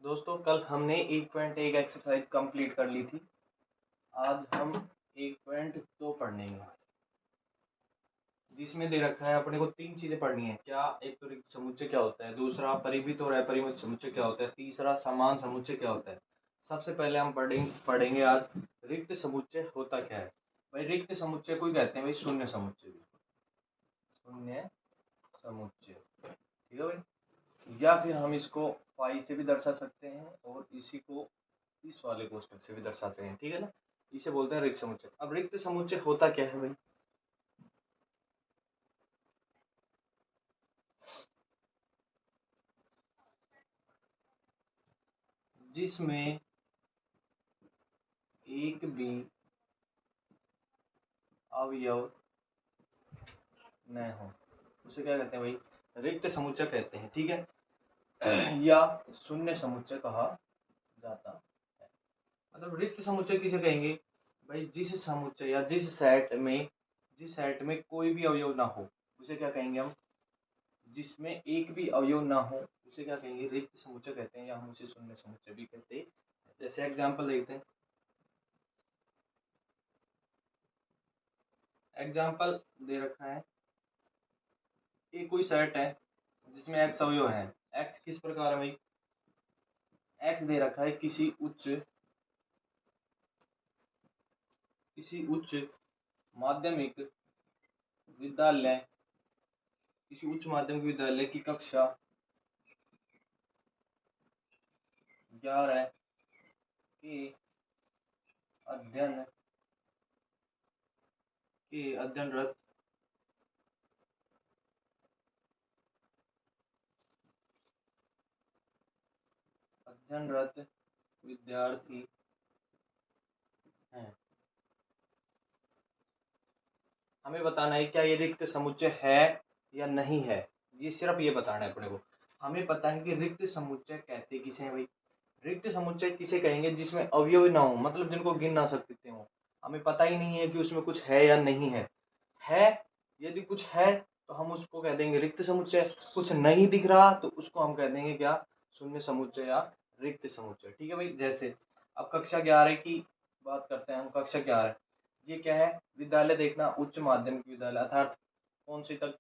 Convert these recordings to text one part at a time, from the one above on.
दोस्तों कल हमने 1.1 एक्सरसाइज कंप्लीट कर ली थी। आज हम 1.2 पढ़ेंगे, जिसमें दे रखा है अपने को तीन चीजें पढ़नी है। क्या? एक तो रिक्त समुच्चय क्या होता है, दूसरा परिमित और अपरिमित समुच्चय क्या होता है, तीसरा समान समुच्चय क्या होता है। सबसे पहले हम पढ़ेंगे आज रिक्त समुच्चय होता क्या है। भाई रिक्त समुच्चय को कहते हैं भाई शून्य समुच्चय, शून्य समुच्चय, ठीक है भाई। या फिर हम इसको फाई से भी दर्शा सकते हैं और इसी को इस वाले कोष्टक से भी दर्शाते हैं, ठीक है ना। इसे बोलते हैं रिक्त समुच्चय। अब रिक्त समुच्चय होता क्या है भाई? जिसमें एक भी अवयव न हो उसे क्या कहते हैं भाई? रिक्त समुच्चय कहते हैं, ठीक है। या शून्य समुच्चय कहा जाता है। मतलब रिक्त समुच्चय किसे कहेंगे भाई? जिस समुच्चय या जिस सेट में कोई भी अवयव ना हो उसे क्या कहेंगे हम? जिसमें एक भी अवयव ना हो उसे क्या कहेंगे? रिक्त समुच्चय कहते हैं, या हम उसे शून्य समुच्चय भी कहते हैं। जैसे एग्जांपल देखते हैं। एग्जांपल दे रखा है, एक कोई सेट है जिसमें एक्स अवयव है। एक्स किस प्रकार है भाई? एक्स दे रखा है किसी उच्च माध्यमिक विद्यालय किसी उच्च माध्यमिक विद्यालय की कक्षा 11 के अध्ययन अध्ययनरत विद्यार्थी हैं। हमें बताना है क्या ये रिक्त समुच्चय है या नहीं है। ये सिर्फ ये बताना है अपने को। हमें पता है कि रिक्त समुच्चय कहते किसे हैं भाई? रिक्त समुच्चय किसे कहेंगे? जिसमें अवयव ना हो, मतलब जिनको गिन ना सकते हो। हमें पता ही नहीं है कि उसमें कुछ है या नहीं है। यदि कुछ है तो हम उसको कह देंगे रिक्त समुच्चय। कुछ नहीं दिख रहा तो उसको हम कह देंगे क्या? शून्य समुच्चय या रिक्त समुच्चय, ठीक है भाई। जैसे अब कक्षा 11 की बात करते हैं हम। कक्षा 11 ये क्या है? विद्यालय देखना, उच्च माध्यमिक विद्यालय अर्थात कौन सी तक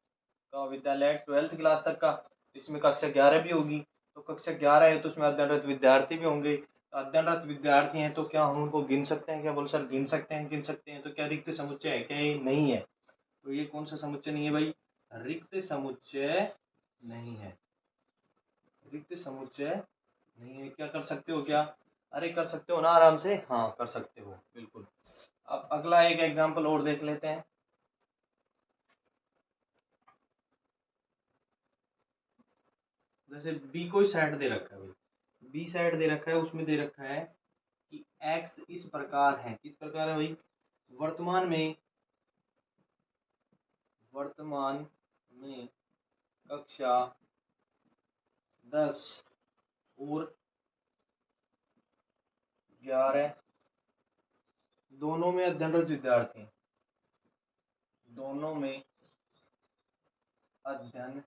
का विद्यालय? 12th क्लास तक का। इसमें कक्षा 11 भी होगी। तो कक्षा 11 है तो उसमें अध्ययनरत विद्यार्थी भी होंगे। अध्ययनरत विद्यार्थी हैं तो क्या हम उनको गिन सकते हैं? क्या बोल सर गिन सकते हैं? गिन सकते हैं। तो क्या रिक्त समुच्चय है क्या? ये नहीं है। तो ये कौन सा समुच्चय नहीं है भाई? रिक्त समुच्चय नहीं है। रिक्त समुच्चय नहीं है। क्या कर सकते हो क्या? अरे कर सकते हो ना आराम से। हाँ कर सकते हो बिल्कुल। अब अगला एक एग्जांपल और देख लेते हैं। जैसे बी कोई सेट दे रखा है भाई। बी सेट दे रखा है, उसमें दे रखा है कि एक्स इस प्रकार है। किस प्रकार है भाई? वर्तमान में वर्तमान में कक्षा 10 और 11 दोनों में अध्ययनरत विद्यार्थी हैं। दोनों में अध्ययनरत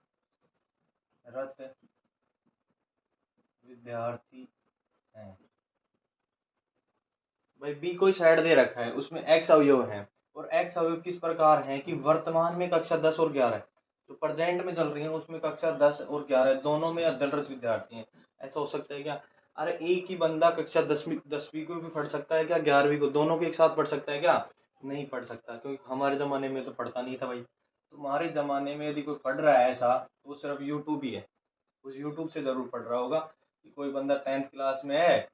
विद्यार्थी हैं। भाई बी कोई सेट दे रखा है, उसमें एक्स अवयव है। और एक्स अवयव किस प्रकार है कि वर्तमान में कक्षा 10 और 11 जो प्रेजेंट में चल रही है उसमें कक्षा 10 और 11 दोनों में अध्ययनरत विद्यार्थी हैं। ऐसा हो सकता है क्या? अरे एक ही बंदा कक्षा 10वीं को भी पढ़ सकता है क्या? 11वीं को? दोनों को एक साथ पढ़ सकता है क्या? नहीं पढ़ सकता, क्योंकि हमारे जमाने में तो पढ़ता नहीं था भाई। तुम्हारे जमाने में यदि कोई पढ़ रहा है ऐसा तो वो सिर्फ यूट्यूब ही है। उस यूट्यूब से जरूर पढ़ रहा होगा। कि कोई बंदा 10th क्लास में है,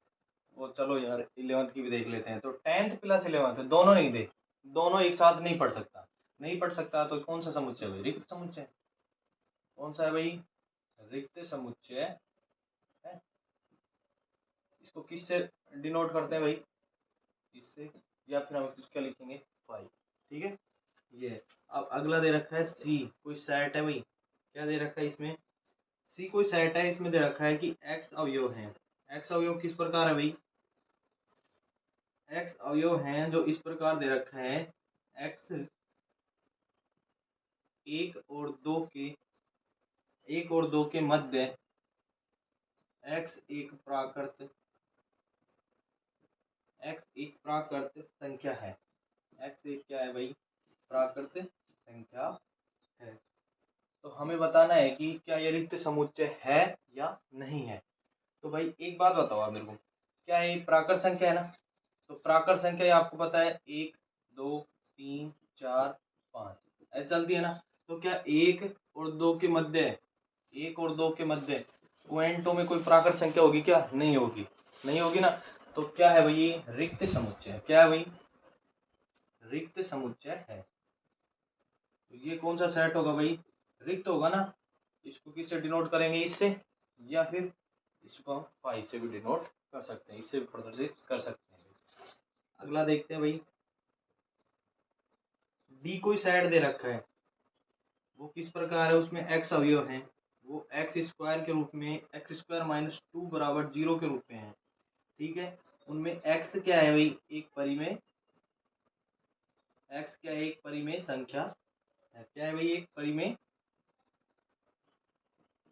वो चलो यार 11th की भी देख लेते हैं। तो 10th प्लस 11th दोनों नहीं दे, दोनों एक साथ नहीं पढ़ सकता। नहीं पढ़ सकता तो कौन सा समुच्चय भाई? रिक्त समुच्चय। कौन सा है भाई? रिक्त समुच्चय है। इसको किससे डिनोट करते हैं भाई? इससे, या फिर हम क्या लिखेंगे? फाइव, ठीक है। ये अब अगला दे रखा है सी कोई सेट है भाई। क्या दे रखा है इसमें? सी कोई सेट है, इसमें दे रखा है कि एक्स अवयव है। एक्स अवयव किस प्रकार है भाई? एक्स अवयव हैं जो इस प्रकार दे रखा है। एक्स एक और दो के मध्य x एक प्राकृत संख्या है। x एक क्या है भाई? प्राकृत संख्या है। तो हमें बताना है कि क्या ये रिक्त समुच्चय है या नहीं है। तो भाई एक बात बताओ आप मेरे को, क्या ये प्राकृत संख्या है ना? तो प्राकृत संख्या आपको पता है 1 2 3 4 5 ऐसे चलती है ना। तो क्या 1 और 2 के मध्य, 1 और 2 के मध्य पॉइंटों में कोई प्राकृत संख्या होगी क्या? नहीं होगी, नहीं होगी ना। तो क्या है भाई? ये रिक्त समुच्चय। क्या है भाई? रिक्त समुच्चय है। तो ये कौन सा सेट होगा भाई? रिक्त होगा ना। इसको किससे डिनोट करेंगे? इससे, या फिर इसको हम फाइव से भी डिनोट कर सकते हैं, इससे भी प्रदर्शित कर सकते हैं। अगला देखते हैं भाई, डी कोई सेट दे रखा है, वो किस प्रकार है? उसमें एक्स अवयव हैं, वो एक्स स्क्वायर के रूप में, एक्स स्क्वायर माइनस 2 बराबर 0 के रूप में है। ठीक है, उनमें एक्स क्या है भाई? एक परिमेय, एक्स क्या है? एक परिमेय संख्या है। क्या है भाई? एक परिमेय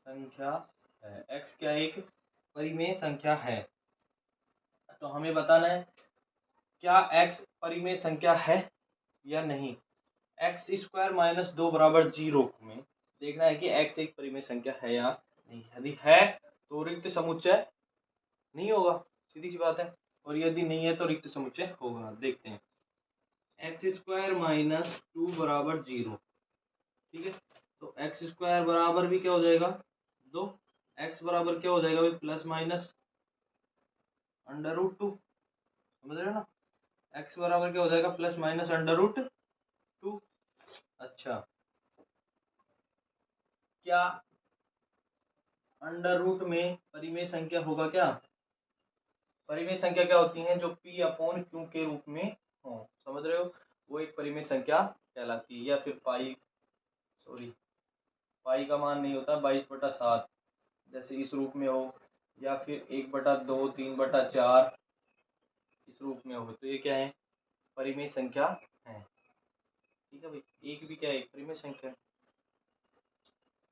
संख्या है। एक्स क्या है? एक परिमेय संख्या है। तो हमें बताना है क्या एक्स परिमेय संख्या है या नहीं। एक्स स्क्वायर माइनस 2 बराबर 0 में देखना है कि एक्स एक परिमेय संख्या है या नहीं। यदि है तो रिक्त समुच्चय नहीं होगा, सीधी सी बात है। और यदि नहीं है तो रिक्त समुच्चय होगा। देखते हैं, एक्स स्क्वायर माइनस 2 बराबर 0। ठीक है, तो एक्स स्क्वायर बराबर भी क्या हो जाएगा? 2। एक्स बराबर क्या हो जाएगा भाई? Plus minus under root 2। समझ रहे हो ना? एक्स बराबर क्या हो जाएगा? Plus minus under root 2। अच्छा, क्या अंडर रूट में परिमेय संख्या होगा क्या? परिमेय संख्या क्या होती है? जो p अपॉन क्यू के रूप में हो। समझ रहे हो? वो एक परिमेय संख्या कहलाती है। या फिर पाई, सॉरी, पाई का मान नहीं होता 22/7, जैसे इस रूप में हो, या फिर 1/2 3/4 इस रूप में हो, तो ये क्या है? परिमेय संख्या है। ठीक है भाई, एक भी क्या है? एक परिमेय संख्या है।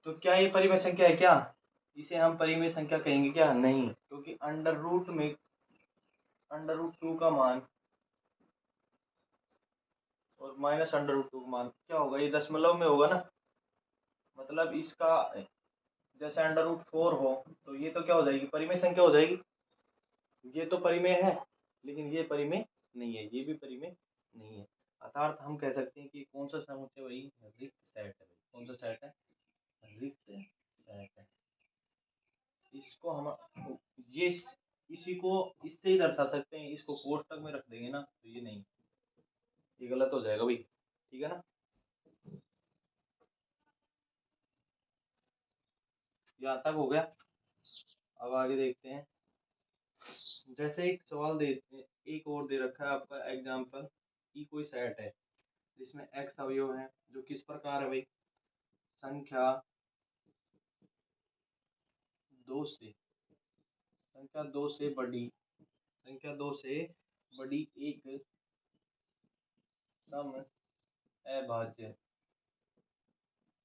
तो क्या ये परिमेय संख्या है क्या? इसे हम परिमेय संख्या कहेंगे क्या? नहीं, क्योंकि अंडर रूट में अंडर रूट 2 का मान और माइनस अंडर रूट 2 का मान क्या होगा? ये दशमलव में होगा ना। मतलब इसका जैसे अंडर रूट 4 हो, तो ये तो क्या हो जाएगी? परिमेय संख्या हो जाएगी। ये तो परिमेय है, लेकिन ये परिमेय नहीं है, ये भी परिमेय नहीं है। अर्थात हम कह सकते हैं कि कौन सा समुच्चय वही रिक्त सेट है। कौन सा सेट है? रिक्त सेट है। इसको हम ये इसी को इससे ही दर्शा सकते हैं। इसको कोष्टक में रख देंगे ना, तो ये नहीं, ये गलत हो जाएगा भाई। ठीक है ना? यहाँ तक हो गया। अब आगे देखते हैं। जैसे एक सवाल दे, एक और दे रखा है आपका एग्जाम्पल, की कोई सेट है जिसमें एक्स अवयव है, जो किस प्रकार है भाई? संख्या 2 से, संख्या 2 से बड़ी, संख्या 2 से बड़ी एक सम अभाज्य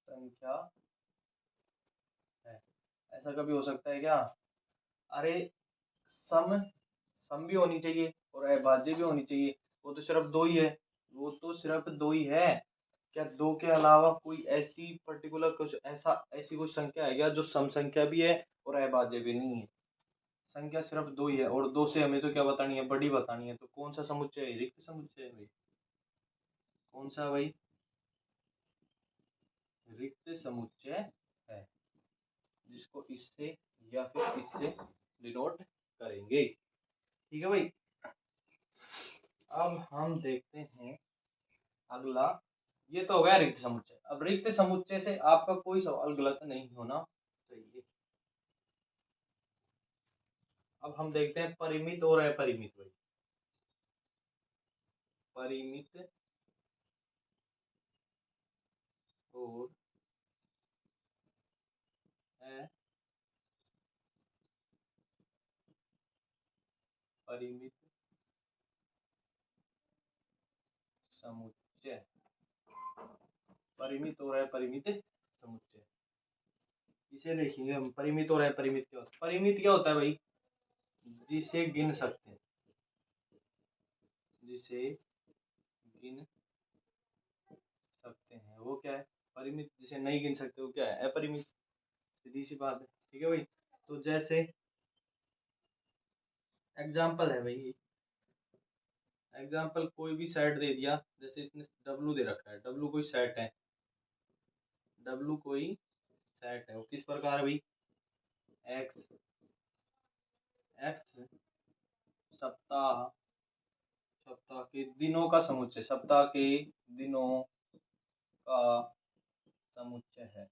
संख्या है। ऐसा कभी हो सकता है क्या? अरे, सम सम भी होनी चाहिए और अभाज्य भी होनी चाहिए। वो तो सिर्फ दो ही है, वो तो सिर्फ दो ही है। क्या दो के अलावा कोई ऐसी पर्टिकुलर कुछ ऐसा ऐसी कोई संख्या है क्या जो सम संख्या भी है और अभाज्य भी नहीं है? संख्या सिर्फ दो ही है, और दो से हमें तो क्या बतानी है? बड़ी बतानी है। तो कौन सा समुच्चय है? रिक्त समुच्चय है भाई। कौन सा भाई? रिक्त समुच्चय है, जिसको इससे या फिर इससे डिनोट करेंगे। ठीक है भाई। अब हम देखते हैं अगला। ये तो हो गया रिक्त समुच्चय। अब रिक्त समुच्चय से आपका कोई सवाल गलत नहीं होना चाहिए। अब हम देखते हैं परिमित और अपरिमित भाई। परिमित और अपरिमित समुच्चय। परिमित और अपरिमित समुच्चय। इसे देखेंगे हम, परिमित और अपरिमित क्या होता है। परिमित क्या होता है भाई, जिसे गिन सकते हैं, जिसे गिन सकते हैं वो क्या है परिमित, जिसे नहीं गिन सकते वो क्या है अपरिमित। सीधी सी बात है, ठीक है भाई। तो जैसे एग्जाम्पल है भाई, एग्जाम्पल कोई भी सेट दे दिया, जैसे इसने डब्लू दे रखा है, डब्लू कोई सेट है, डब्लू कोई सेट है, वो किस प्रकार है भाई, एक्स, एक्स सप्ताह, सप्ताह के दिनों का समुच्चय, सप्ताह के दिनों का समुच्चय है,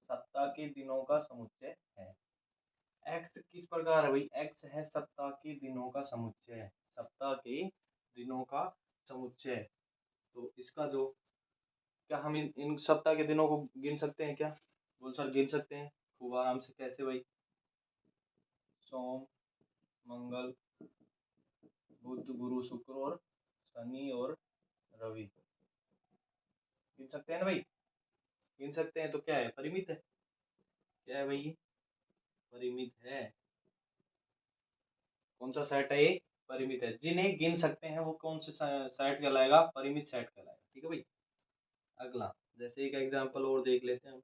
सप्ताह के दिनों का समुच्चय है। एक्स किस प्रकार है भाई, एक्स है सप्ताह के दिनों का समुच्चय, सप्ताह के दिनों का समुच्चय। तो इसका जो, क्या हम इन सप्ताह के दिनों को गिन सकते हैं क्या, बोल सर गिन सकते हैं खूब आराम से। कैसे भाई, सोम, मंगल, बुध, गुरु, शुक्र और शनि और रवि, गिन सकते हैं ना भाई, गिन सकते हैं। तो क्या है परिमित है, क्या है भाई परिमित है। कौन सा सेट है ये, परिमित है। जिन्हें गिन सकते हैं वो कौन से सेट कहलाएगा, परिमित सेट कहलाएगा, ठीक है भाई। अगला, जैसे एक एग्जांपल और देख लेते हैं हम।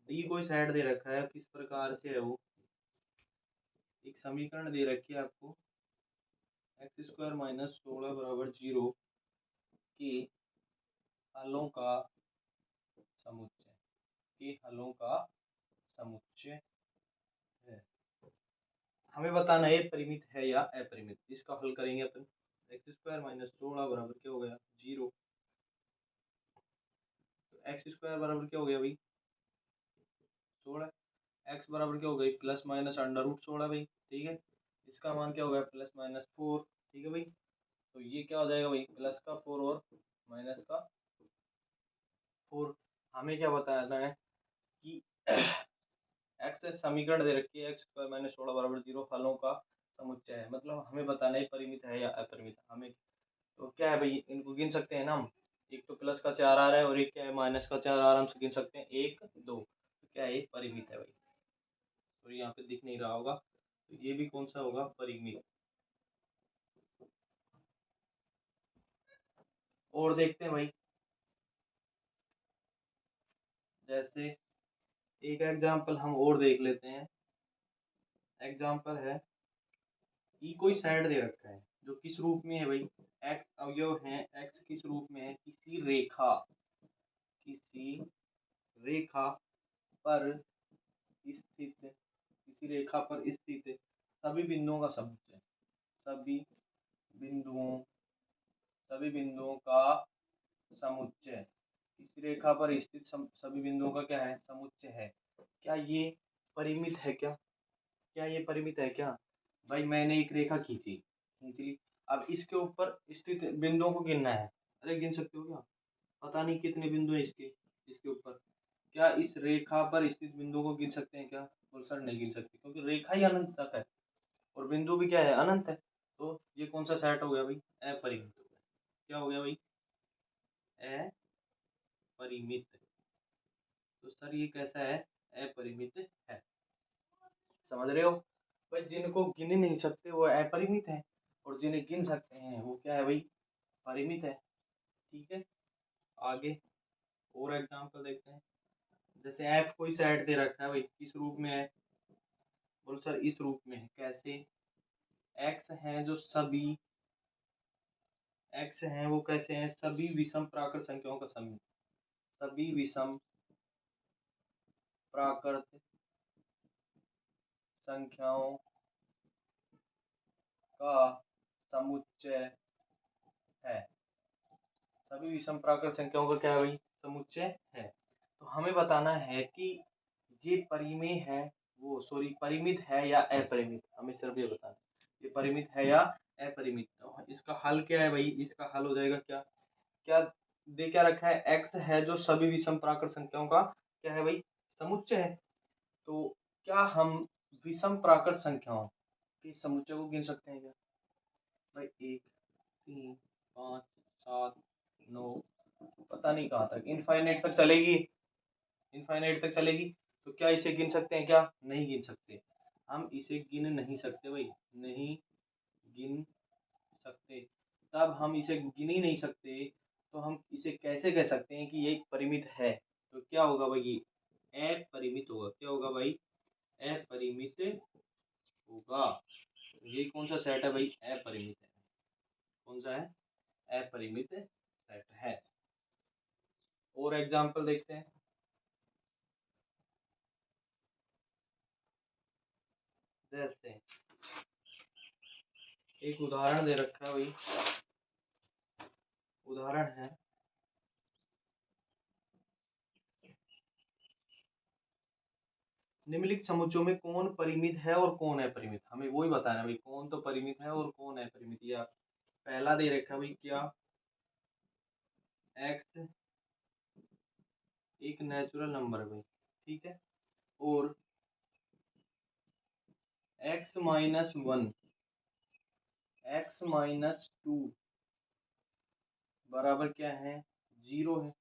डी कोई सेट दे रखा है, किस प्रकार से है वो, एक समीकरण दे रखी है आपको, एक्स स्क्वायर माइनस 16 बराबर 0 के हलों का समुच्चय, के हलों का समुच्चय है। हमें बताना है ये परिमित है या अपरिमित। इसका हल करेंगे अपन, एक्स स्क्वायर माइनस 16 बराबर क्या हो गया 0, तो एक्स स्क्वायर बराबर क्या हो गया भाई 16, एक्स बराबर क्या हो गई प्लस माइनस अंडर रूट 16 भाई, ठीक है। इसका मान क्या हो गया प्लस माइनस 4, ठीक है भाई। तो ये क्या हो जाएगा भाई, प्लस का 4 और माइनस का 4। हमें क्या बताना है कि एक्स समीकरण दे रखी है, एक्स स्क्वायर माइनस 16 बराबर 0 फलों का समुच्चय है, मतलब हमें बताना है परिमित है या अपरिमित। हमें तो क्या है भाई, इनको गिन सकते हैं ना हम, एक तो प्लस का 4 आ रहा है और एक क्या है माइनस का 4, आराम से गिन सकते हैं 1 2। तो क्या है ये परिमित है भाई, तो यहाँ पे दिख नहीं रहा होगा, तो ये भी कौन सा होगा परिमित। और देखते हैं भाई, जैसे एक एग्जांपल हम और देख लेते हैं। एग्जांपल है ई कोई साइड दे रखा है, जो किस रूप में है भाई, एक्स अवयव है, एक्स किस रूप में है, किसी रेखा, किसी रेखा पर स्थित, किसी रेखा पर स्थित सभी बिंदुओं का समुच्चय, सभी बिंदुओं, सभी बिंदुओं का समुच्चय, किसी रेखा पर स्थित सभी बिंदुओं का क्या है समुच्चय है। क्या ये परिमित है क्या, क्या ये परिमित है क्या भाई। मैंने एक रेखा खींची, खींच ली, अब इसके ऊपर स्थित बिंदुओं को गिनना है। अरे गिन सकते हो क्या, पता नहीं कितने बिंदु है इसके, इसके ऊपर। क्या इस रेखा पर स्थित बिंदुओं को गिन सकते हैं क्या, बोल सर नहीं गिन सकते, क्योंकि रेखा ही अनंत तक है और बिंदु भी क्या है अनंत है। तो ये कौन सा सेट हो गया भाई, अपरिमित हो गया। क्या हो गया भाई, अपरिमित। तो सर ये कैसा है, अपरिमित है। समझ रहे हो भाई, जिनको गिन नहीं सकते वो अपरिमित है, और जिन्हें गिन सकते हैं वो क्या है भाई परिमित है, ठीक है। आगे और एग्जांपल देखते हैं। जैसे एफ कोई सेट दे रखा है भाई, किस रूप में है, बोलो सर इस रूप में है। कैसे, एक्स हैं जो सभी, एक्स हैं वो कैसे हैं, सभी विषम प्राकृत संख्याओं का समूह, सभी विषम प्राकृत संख्याओं का समुच्चय है, सभी विषम प्राकृत संख्याओं का क्या है भाई समुच्चय है। तो हमें बताना है कि ये परिमेय है, वो सॉरी परिमित है या अपरिमित, हमें सिर्फ ये बताना है ये परिमित है या अपरिमित। तो इसका हल क्या है भाई, इसका हल हो जाएगा क्या, क्या दे क्या रखा है, एक्स है जो सभी विषम प्राकृत संख्याओं का क्या है भाई समुच्चय है। तो क्या हम विषम प्राकृत संख्याओं के समुच्चय को गिन सकते हैं क्या भाई, 1 3 5 7 9, पता नहीं कहाँ तक, इनफाइनाइट तक चलेगी। इनफाइनाइट तक चलेगी। तो क्या इसे गिन सकते हैं? क्या नहीं गिन सकते, हम इसे गिन नहीं सकते भाई, नहीं गिन सकते। तब हम इसे गिन ही नहीं सकते, तो हम इसे कैसे कह सकते हैं कि ये परिमित है? तो क्या होगा भाई, ये अपरिमित होगा। क्या होगा भाई? अपरिमित होगा। ये कौन सा सेट है भाई? अपरिमित है। कौन सा है? अपरिमित सेट है। और एग्जांपल देखते हैं। जैसे एक उदाहरण दे रखा है भाई, उदाहरण है निम्नलिखित समुच्चयों में कौन परिमित है और कौन अपरिमित। हमें वही बताना है भाई, कौन तो परिमित है और कौन अपरिमित। ये आप पहला दे रखा है भाई, क्या x एक नेचुरल नंबर है भाई, ठीक है, और x-1 x-2 बराबर क्या है? 0 है।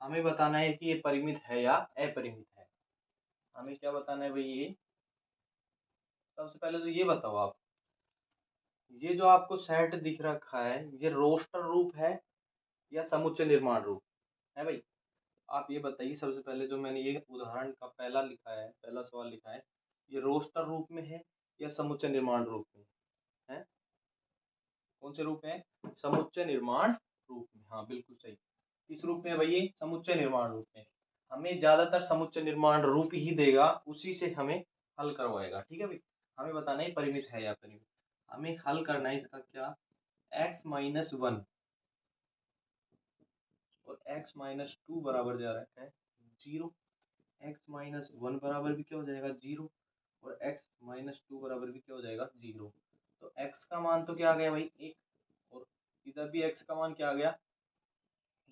हमें बताना है कि ये परिमित है या अपरिमित है। हमें क्या बताना है भाई? ये सबसे पहले तो ये बताओ आप, ये जो आपको सेट दिख रखा है, ये रोस्टर रूप है या समुच्चय निर्माण रूप है भाई? आप ये बताइए सबसे पहले, जो मैंने ये उदाहरण का पहला लिखा है, पहला सवाल लिखा है, ये रोस्टर रूप में है या समुच्चय निर्माण रूप में है? कौन से रूप में? समुच्चय निर्माण रूप में। हाँ बिल्कुल सही। किस रूप में है भाई? ये समुच्चय निर्माण रूप में। हमें ज्यादातर समुच्चय निर्माण रूप ही देगा, उसी से हमें हल करवाएगा, ठीक है भाई। हमें बताना है परिमित है या परिमित। हमें हल करना है इसका, क्या x-1 और x-2 बराबर जा रहा है 0। x-1 बराबर भी क्या हो जाएगा? 0। और x-2 बराबर भी क्या हो जाएगा? 0। तो x का मान तो क्या आ गया भाई? 1। और इधर भी x का मान क्या आ गया?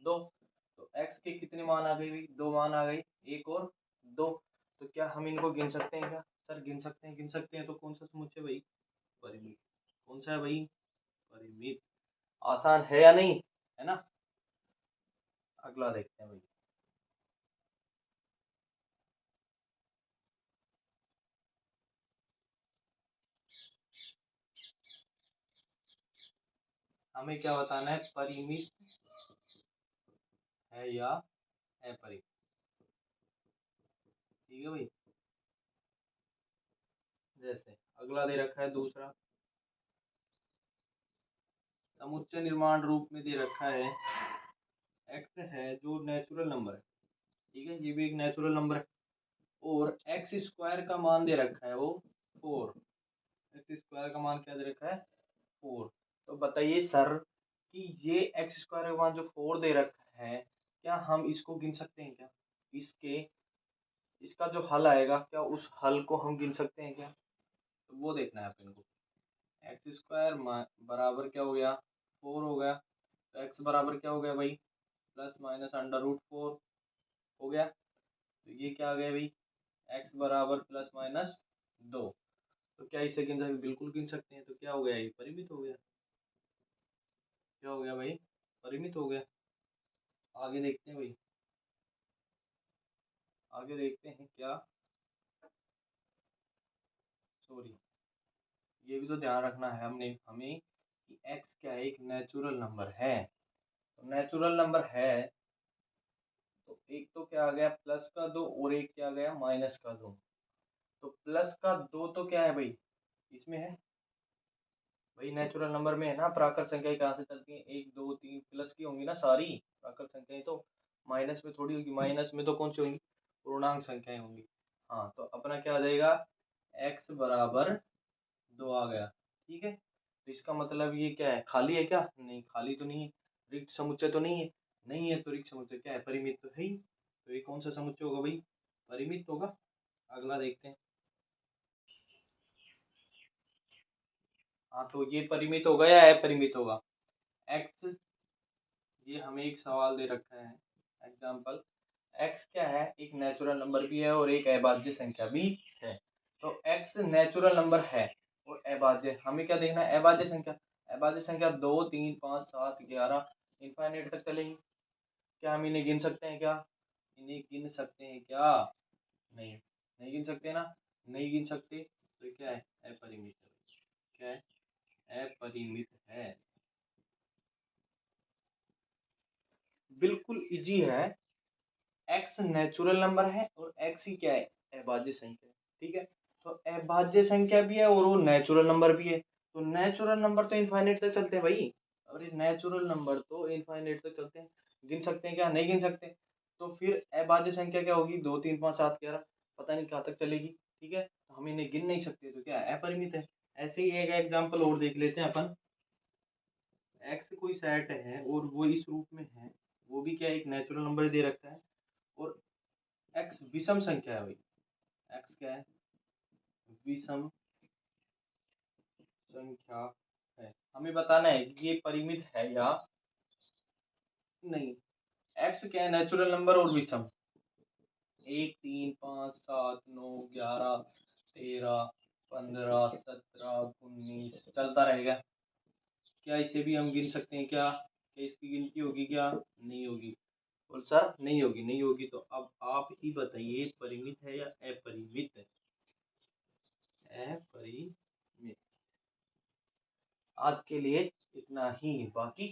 2। तो x के कितने मान आ गए भाई? 2 मान आ गए, 1 और 2। तो क्या हम इनको गिन सकते हैं? क्या सर गिन सकते हैं? गिन सकते हैं। तो कौन सा समुच्चय भाई? परिमित। कौन सा है भाई? परिमित। आसान है या नहीं? है ना। अगला देखते हैं भाई। हमें क्या बताना है? परिमित है या अपरिमित, ठीक है भाई। जैसे अगला दे रखा है दूसरा, समुच्चय निर्माण रूप में दे रखा है x है जो नेचुरल नंबर है, ठीक है, ये भी एक नेचुरल नंबर है। और एक्स स्क्वायर का मान दे रखा है वो 4। एक्स स्क्वायर का मान क्या दे रखा है? 4। तो बताइए सर कि ये एक्स स्क्वायर का मान जो 4 दे रखा है, क्या हम इसको गिन सकते हैं? क्या इसके इसका जो हल आएगा, क्या उस हल को हम गिन सकते हैं? क्या तो वो देखना है अपन को। एक्स स्क्वायर बराबर क्या हो गया? 4 हो गया। तो एक्स बराबर क्या हो गया भाई? प्लस माइनस √4 हो गया। तो ये क्या आ गया भाई? एक्स बराबर प्लस माइनस 2। तो क्या इसे गिन सकते? बिल्कुल गिन सकते हैं। तो क्या हो गया? ये परिमित हो गया। क्या हो गया भाई? परिमित हो गया। आगे देखते हैं भाई, आगे देखते हैं क्या, सॉरी, ये भी तो ध्यान रखना है हमने हमें कि x क्या है? एक नेचुरल नंबर है। तो नेचुरल नंबर है, तो एक तो क्या आ गया? प्लस का 2 और एक क्या आ गया? माइनस का 2। तो प्लस का 2 तो क्या है भाई? इसमें है भाई, नेचुरल नंबर में है ना। प्राकृत संख्याएं कहाँ से चलती हैं? 1 2 3 प्लस की होंगी ना सारी प्राकृत संख्याएं, तो माइनस में थोड़ी होगी। माइनस में तो कौन सी होंगी? पूर्णांक संख्याएं होंगी। हाँ, तो अपना क्या आ जाएगा? x बराबर 2 आ गया, ठीक है। तो इसका मतलब ये क्या है? खाली है क्या? नहीं, खाली तो नहीं है। रिक्त समुच्चय तो नहीं है। नहीं है तो रिक्त समुच्चय क्या है? परिमित तो है ही। तो ये कौन सा समुच्चय होगा भाई? परिमित होगा। अगला देखते हैं। हाँ, तो ये परिमित होगा या अपरिमित होगा? x, ये हमें एक सवाल दे रखा है एग्जाम्पल। x क्या है? एक नेचुरल नंबर भी है और एक अभाज्य संख्या भी है। तो x नेचुरल नंबर है और अभाज्य, हमें क्या देखना है? अभाज्य संख्या। अभाज्य संख्या 2 3 5 7 11 इनफाइनाइट तक चलेंगी। क्या हम इन्हें गिन सकते हैं? क्या इन्हें गिन सकते हैं क्या? नहीं, नहीं गिन सकते ना। नहीं गिन सकते तो क्या है? अपरिमित है। क्या है? अपरिमित है। बिल्कुल इजी है। एक्स नेचुरल नंबर है और एक्स ही क्या है? अभाज्य संख्या है। ठीक है, तो अभाज्य संख्या भी है और वो नेचुरल नंबर भी है। तो नेचुरल नंबर तो इनफाइनाइट तक चलते हैं भाई। और ये नेचुरल नंबर तो इनफाइनाइट तक चलते हैं। गिन सकते हैं क्या? नहीं गिन सकते। तो फिर अभाज्य संख्या क्या होगी? 2 3 5 7 11, पता नहीं कहाँ तक चलेगी। ठीक है, तो हम इन्हें गिन नहीं सकते, तो क्या है? अपरिमित है। ऐसे ही एक एग्जाम्पल और देख लेते हैं अपन। एक्स कोई सेट है और वो इस रूप में है, वो भी क्या एक नेचुरल नंबर दे रखा है, और एक्स विषम संख्या है भाई। एक्स क्या है? विषम संख्या है। हमें बताना है कि ये परिमित है या नहीं। एक्स क्या है? नेचुरल नंबर और विषम। 1 3 5 7 9 11 13 15 17 19 चलता रहेगा। क्या इसे भी हम गिन सकते हैं क्या? क्या इसकी गिनती होगी क्या? नहीं होगी। बोल सर नहीं होगी। नहीं होगी तो अब आप ही बताइए, परिमित है या अपरिमित है? अपरिमित। आज के लिए इतना ही, बाकी